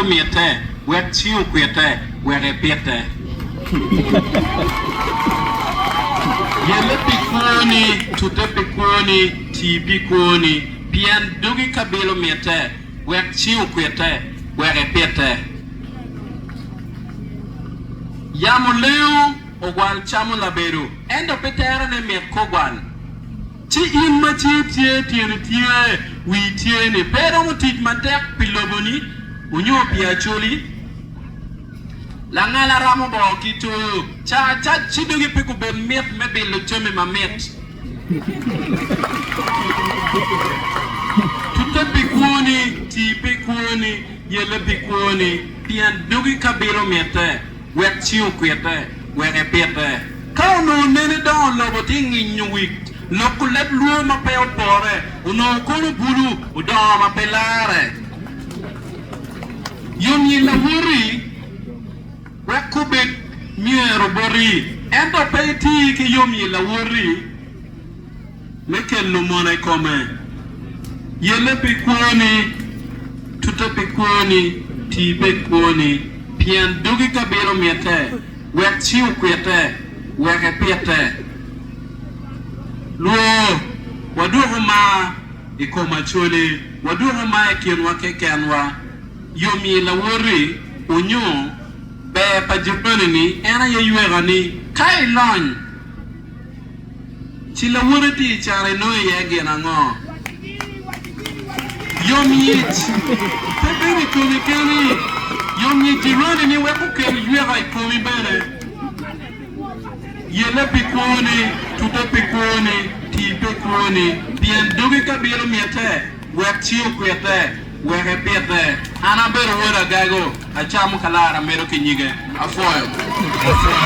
Miete, where Chiu Quiete, where Repiete. Yele Pwony, to the Pwony, TB Pwony, Pian Dugi Cabelo Miete, where Chiu Quiete, where Repiete. Yamuleo, o Wal Chamulaberu, and the Petera de Mirkowan. Chi in ma tie we tiene pero mo tit matek piloboni unyo pi Acholi la ngala ramo bo kitu cha chidugi piku be met me be lo chome ma met tuta Pwony ti Pwony yele Pwony pian dugi kabelo mete wet chiu kwete we repete ka no nene don lo botingi nyuwi Lokulet luo ma pe opore, uno kono bulu, udo ma pelare. Yumi la wuri, rekubit miero bori, endo pe ti ki yumi la wuri, meke lumone come. Yele Pwony, tuta Pwony, ti Pwony, pian dugi kabelo miete, wek chiu kwete, wek epiete. Lwod, waduhuma ikoma Acholi, waduhuma ikinwa kekenwa, yomi la wuri, unyo, be pajipani ni, ena ye yuegani, kai lon. Chila wuri ti chare no yegi na ngo. Yomi it, pepeni kumi keni, yomi tironi ni weku keni yuega ikomi bene. Yele Pwony, tuta Pwony, ti Pwony, bien dugi kabelo miete, wek chiu kwete, wek epiete. Ana bero wera gago, achamu kalara mero kinyige, afoyo.